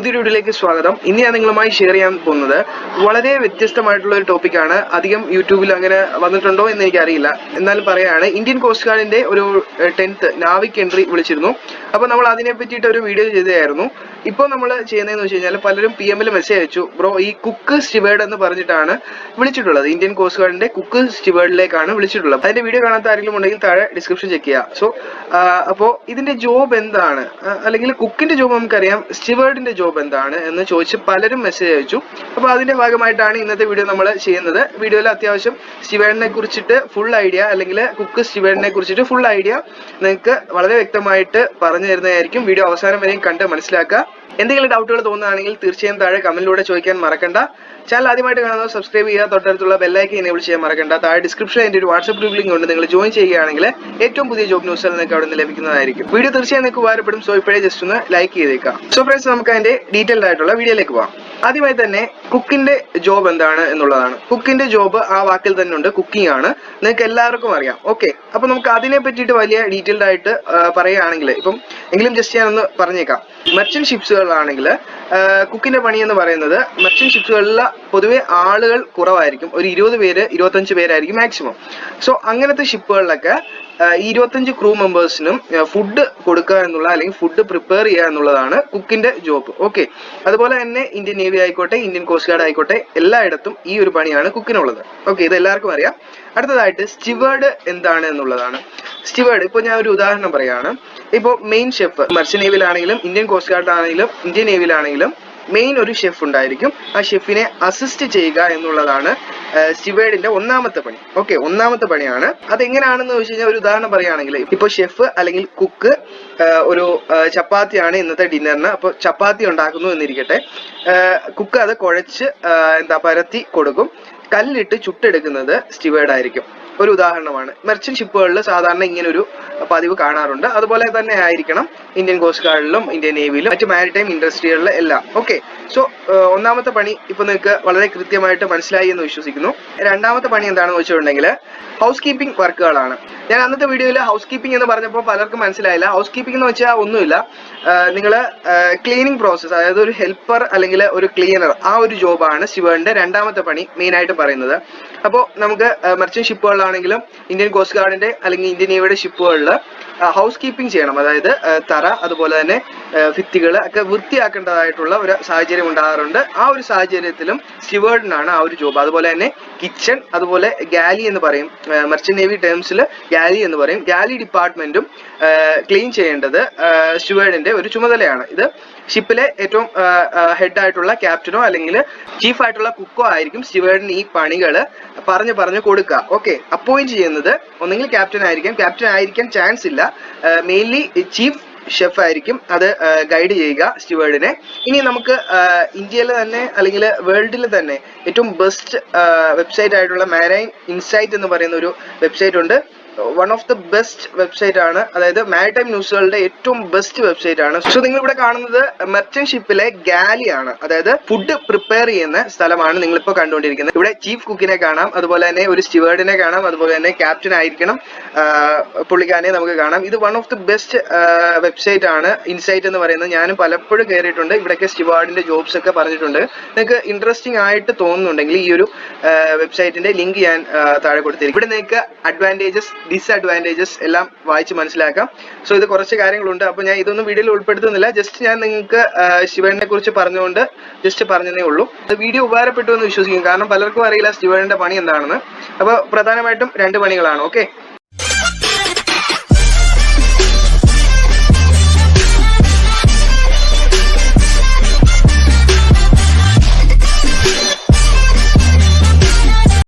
പുതിയൊരു വീഡിയോയിലേക്ക് സ്വാഗതം. ഇന്ന് ഞാൻ നിങ്ങളുമായി ഷെയർ ചെയ്യാൻ പോകുന്നത് വളരെ വ്യത്യസ്തമായിട്ടുള്ള ഒരു ടോപ്പിക്കാണ്. അധികം യൂട്യൂബിൽ അങ്ങനെ വന്നിട്ടുണ്ടോ എന്ന് എനിക്കറിയില്ല, എന്നാലും പറയാണ്. ഇന്ത്യൻ കോസ്റ്റ് ഗാർഡിന്റെ ഒരു 10th നാവിക് എൻട്രി വിളിച്ചിരുന്നു. അപ്പോൾ നമ്മൾ അതിനെ പറ്റിയിട്ട് ഒരു വീഡിയോ ചെയ്തതായിരുന്നു. ഇപ്പോൾ നമ്മൾ ചെയ്യുന്നതെന്ന് വെച്ച് കഴിഞ്ഞാൽ പലരും PM ൽ മെസ്സേജ് അയച്ചു, ബ്രോ ഈ കുക്ക് സ്റ്റിവേർഡ് എന്ന് പറഞ്ഞിട്ടാണ് വിളിച്ചിട്ടുള്ളത്. ഇന്ത്യൻ കോസ്റ്റ് ഗാർഡിന്റെ കുക്ക് സ്റ്റിവേർഡിലേക്കാണ് വിളിച്ചിട്ടുള്ളത്. അതിന്റെ വീഡിയോ കാണാത്ത ആരെങ്കിലും ഉണ്ടെങ്കിൽ താഴെ ഡിസ്ക്രിപ്ഷൻ ചെക്ക് ചെയ്യുക. അപ്പോൾ ഇതിന്റെ ജോബ് എന്താണ്, അല്ലെങ്കിൽ കുക്കിന്റെ ജോബ് നമുക്കറിയാം, സ്റ്റിവേർഡിന്റെ ജോബ് എന്താണ് എന്ന് ചോദിച്ച് പലരും മെസ്സേജ് അയച്ചു. അപ്പോൾ അതിന്റെ ഭാഗമായിട്ടാണ് ഇന്നത്തെ വീഡിയോ നമ്മൾ ചെയ്യുന്നത്. വീഡിയോയിൽ അത്യാവശ്യം സ്റ്റിവേർഡിനെ കുറിച്ചിട്ട് ഫുൾ ഐഡിയ, അല്ലെങ്കിൽ കുക്ക് സ്റ്റിവേർഡിനെ കുറിച്ചിട്ട് ഫുൾ ഐഡിയ നിങ്ങൾക്ക് വളരെ വ്യക്തമായിട്ട് പറഞ്ഞു തരുന്നതായിരിക്കും. വീഡിയോ അവസാനം വരെയും കണ്ട് മനസ്സിലാക്കുക. എന്തെങ്കിലും ഡൗട്ടുകൾ തോന്നുകയാണെങ്കിൽ തീർച്ചയായും താഴെ കമന്റിലൂടെ ചോദിക്കാൻ മറക്കണ്ട. ചാനൽ ആദ്യമായിട്ട് കാണുന്നത് സബ്സ്ക്രൈബ് ചെയ്യുക, തൊട്ടടുത്തുള്ള ബെല്ലൈക്കൻ എനേബിൾ ചെയ്യാൻ മറക്കണ്ട. താഴെ ഡിസ്ക്രിപ്ഷനിൽ എൻ്റെ ഒരു വാട്സ്ആപ്പ് ഗ്രൂപ്പ് ലിങ്ക് ഉണ്ട്. നിങ്ങൾ ജോയിൻ ചെയ്യുകയാണെങ്കിൽ ഏറ്റവും പുതിയ ജോബ് ന്യൂസുകൾ നിങ്ങൾക്ക് അവിടെ നിന്ന് ലഭിക്കുന്നതായിരിക്കും. വീഡിയോ തീർച്ചയായും നിങ്ങൾക്ക് ഉപകാരപ്പെടും. സോ ഇപ്പോഴേ ജസ്റ്റ് ഒന്ന് ലൈക്ക് ചെയ്തേക്കാം. സോ ഫ്രണ്ട്സ്, നമുക്ക് അതിന്റെ ഡീറ്റെയിൽഡ് ആയിട്ടുള്ള വീഡിയോയിലേക്ക് പോകാം. ആദ്യമായി തന്നെ കുക്കിന്റെ ജോബ് എന്താണ് എന്നുള്ളതാണ്. കുക്കിന്റെ ജോബ് ആ വാക്കിൽ തന്നെ ഉണ്ട്, കുക്കിംഗ് ആണ്. നിങ്ങൾക്ക് എല്ലാവർക്കും അറിയാം. ഓക്കെ, അപ്പൊ നമുക്ക് അതിനെ പറ്റിയിട്ട് വലിയ ഡീറ്റെയിൽഡ് ആയിട്ട് പറയുകയാണെങ്കിൽ എങ്കിലും ജസ്റ്റ് ഞാനൊന്ന് പറഞ്ഞേക്കാം. മെർച്ചന്റ് ഷിപ്സുകളിലാണെങ്കിൽ കുക്കിന്റെ പണി എന്ന് പറയുന്നത്, മെർച്ചന്റ് ഷിപ്സുകളിൽ പൊതുവെ ആളുകൾ കുറവായിരിക്കും. ഒരു 20 പേര് 25 പേരായിരിക്കും മാക്സിമം. സോ അങ്ങനത്തെ ഷിപ്പുകളിലൊക്കെ 25 ക്രൂ മെമ്പേഴ്സിനും ഫുഡ് കൊടുക്കുക എന്നുള്ള, അല്ലെങ്കിൽ ഫുഡ് പ്രിപ്പയർ ചെയ്യുക എന്നുള്ളതാണ് കുക്കിന്റെ ജോബ്. ഓക്കെ, അതുപോലെ തന്നെ ഇന്ത്യൻ നേവി ആയിക്കോട്ടെ, ഇന്ത്യൻ കോസ്റ്റ് ഗാർഡ് ആയിക്കോട്ടെ, എല്ലായിടത്തും ഈ ഒരു പണിയാണ് കുക്കിനുള്ളത്. ഓക്കെ, ഇത് എല്ലാവർക്കും അറിയാം. അടുത്തതായിട്ട് സ്റ്റിവേർഡ് എന്താണ് എന്നുള്ളതാണ്. സ്റ്റിവേർഡ്, ഇപ്പോൾ ഞാൻ ഒരു ഉദാഹരണം പറയുകയാണ്. ഇപ്പോൾ മെയിൻ ഷെഫ് മെർച്ചന്റ് നേവിയിലാണെങ്കിലും, ഇന്ത്യൻ കോസ്റ്റ് ഗാർഡിലാണെങ്കിലും, ഇന്ത്യൻ നേവിയിലാണെങ്കിലും മെയിൻ ഒരു ഷെഫ് ഉണ്ടായിരിക്കും. ആ ഷെഫിനെ അസിസ്റ്റ് ചെയ്യുക എന്നുള്ളതാണ് സ്റ്റിവേർഡിന്റെ ഒന്നാമത്തെ പണി. ഓക്കെ, ഒന്നാമത്തെ പണിയാണ്. അതെങ്ങനെയാണെന്ന് ചോദിച്ചു കഴിഞ്ഞാൽ, ഒരു ഉദാഹരണം പറയുകയാണെങ്കിൽ, ഇപ്പൊ ഷെഫ് അല്ലെങ്കിൽ കുക്ക് ഒരു ചപ്പാത്തിയാണ് ഇന്നത്തെ ഡിന്നറിന്. അപ്പോൾ ചപ്പാത്തി ഉണ്ടാക്കുന്നു എന്നിരിക്കട്ടെ. കുക്ക് അത് കുഴച്ച് പരത്തി കൊടുക്കും. കല്ലിട്ട് ചുട്ടെടുക്കുന്നത് സ്റ്റിവേർഡ് ആയിരിക്കും. ഒരു ഉദാഹരണമാണ്. മെർച്ചന്റ് ഷിപ്പുകളിൽ സാധാരണ ഇങ്ങനൊരു പതിവ് കാണാറുണ്ട്. അതുപോലെ തന്നെ ആയിരിക്കണം ഇന്ത്യൻ കോസ്റ്റ് ഗാർഡിലും, ഇന്ത്യൻ നേവിയിലും, മറ്റ് മാരിടൈം ഇൻഡസ്ട്രികളിലും എല്ലാം. ഓക്കെ, സോ ഒന്നാമത്തെ പണി ഇപ്പൊ നിങ്ങൾക്ക് വളരെ കൃത്യമായിട്ട് മനസ്സിലായി എന്ന് വിശ്വസിക്കുന്നു. രണ്ടാമത്തെ പണി എന്താണെന്ന് വെച്ചിട്ടുണ്ടെങ്കിൽ ഹൗസ് കീപ്പിംഗ് വർക്കുകളാണ്. ഞാൻ അന്നത്തെ വീഡിയോയിൽ ഹൗസ് കീപ്പിംഗ് എന്ന് പറഞ്ഞപ്പോൾ പലർക്കും മനസ്സിലായില്ല. ഹൗസ് കീപ്പിംഗ് എന്ന് വെച്ചാൽ ഒന്നുമില്ല, നിങ്ങൾ ക്ലീനിങ് പ്രോസസ്സ്, അതായത് ഒരു ഹെൽപ്പർ അല്ലെങ്കിൽ ഒരു ക്ലീനർ, ആ ഒരു ജോബാണ് സ്റ്റിവേർഡിന്റെ രണ്ടാമത്തെ പണി മെയിൻ ആയിട്ട് പറയുന്നത്. അപ്പോൾ നമുക്ക് മെർച്ചന്റ് ഷിപ്പുകളിലാണെങ്കിലും, ഇന്ത്യൻ കോസ്റ്റ് ഗാർഡിന്റെ അല്ലെങ്കിൽ ഇന്ത്യൻ നേവിയുടെ ഷിപ്പുകളിൽ ഹൗസ് കീപ്പിംഗ് ചെയ്യണം. അതായത് തറ, അതുപോലെ തന്നെ ഭിത്തികൾ ഒക്കെ വൃത്തിയാക്കേണ്ടതായിട്ടുള്ള ഒരു സാഹചര്യം ഉണ്ടാകാറുണ്ട്. ആ ഒരു സാഹചര്യത്തിലും സ്റ്റിവേർഡിനാണ് ആ ഒരു ജോബ്. അതുപോലെ തന്നെ കിച്ചൺ, അതുപോലെ ഗാലി എന്ന് പറയും, മെർച്ചന്റ് നേവി ടേംസിൽ ഗാലി എന്ന് പറയും. ഗാലി ഡിപ്പാർട്ട്മെന്റും ക്ലീൻ ചെയ്യേണ്ടത് സ്റ്റിവേർഡിന്റെ ഒരു ചുമതലയാണ്. ഇത് ഷിപ്പിലെ ഏറ്റവും ഹെഡ് ആയിട്ടുള്ള ക്യാപ്റ്റനോ അല്ലെങ്കിൽ ചീഫ് ആയിട്ടുള്ള കുക്കോ ആയിരിക്കും സ്റ്റിവേർഡിന് ഈ പണികൾ പറഞ്ഞു കൊടുക്കുക. ഓക്കെ, അപ്പോയിന്റ് ചെയ്യുന്നത് ഒന്നെങ്കിൽ ക്യാപ്റ്റൻ ആയിരിക്കാം, ക്യാപ്റ്റൻ ആയിരിക്കാൻ ചാൻസ് ഇല്ല, മെയിൻലി ചീഫ് ഷെഫ് ആയിരിക്കും അത് ഗൈഡ് ചെയ്യുക സ്റ്റിവേർഡിനെ. ഇനി നമുക്ക് ഇന്ത്യയിൽ തന്നെ അല്ലെങ്കിൽ വേൾഡിൽ തന്നെ ഏറ്റവും ബെസ്റ്റ് വെബ്സൈറ്റ് ആയിട്ടുള്ള മാരൈൻ ഇൻസൈറ്റ് എന്ന് പറയുന്ന ഒരു വെബ്സൈറ്റ് ഉണ്ട്. One of the best website ആണ്, അതായത് മാരിടൈം ന്യൂസുകളുടെ ഏറ്റവും ബെസ്റ്റ് വെബ്സൈറ്റ് ആണ്. സോ നിങ്ങൾ ഇവിടെ കാണുന്നത് മെർച്ചന്റ് ഷിപ്പിലെ ഗാലി ആണ്, അതായത് ഫുഡ് പ്രിപ്പയർ ചെയ്യുന്ന സ്ഥലമാണ് നിങ്ങളിപ്പോൾ കണ്ടുകൊണ്ടിരിക്കുന്നത്. ഇവിടെ ചീഫ് കുക്കിനെ കാണാം, അതുപോലെ തന്നെ ഒരു സ്റ്റിവേർഡിനെ കാണാം, അതുപോലെ തന്നെ ക്യാപ്റ്റൻ ആയിരിക്കണം പുള്ളിക്കാരനെ നമുക്ക് കാണാം. ഇത് one of the best website ആണ് ഇൻസൈറ്റ് എന്ന് പറയുന്നത്. ഞാനും പലപ്പോഴും കയറിയിട്ടുണ്ട്. ഇവിടെയൊക്കെ സ്റ്റിവേർഡിന്റെ ജോബ്സ് ഒക്കെ പറഞ്ഞിട്ടുണ്ട്. നിങ്ങൾക്ക് ഇൻട്രസ്റ്റിംഗ് ആയിട്ട് തോന്നുന്നുണ്ടെങ്കിൽ ഈ ഒരു വെബ്സൈറ്റിന്റെ ലിങ്ക് ഞാൻ താഴെ കൊടുത്തിരിക്കും. ഇവിടെ നിങ്ങൾക്ക് അഡ്വാൻറ്റേജസ്, ഡിസ്അഡ്വാൻറ്റേജസ് എല്ലാം വായിച്ച് മനസ്സിലാക്കാം. സോ ഇത് കുറച്ച് കാര്യങ്ങളുണ്ട്. അപ്പോൾ ഞാൻ ഇതൊന്നും വീഡിയോയിൽ ഉൾപ്പെടുത്തുന്നില്ല. ജസ്റ്റ് ഞാൻ നിങ്ങൾക്ക് സ്റ്റിവേർഡിനെ കുറിച്ച് പറഞ്ഞുകൊണ്ട് ജസ്റ്റ് പറഞ്ഞതേ ഉള്ളൂ. വീഡിയോ ഉപകാരപ്പെട്ടു എന്ന് വിശ്വസിക്കും. കാരണം പലർക്കും അറിയില്ല സ്റ്റിവേർഡിന്റെ പണി എന്താണെന്ന്. അപ്പോൾ പ്രധാനമായിട്ടും 2 പണികളാണ്. ഓക്കെ,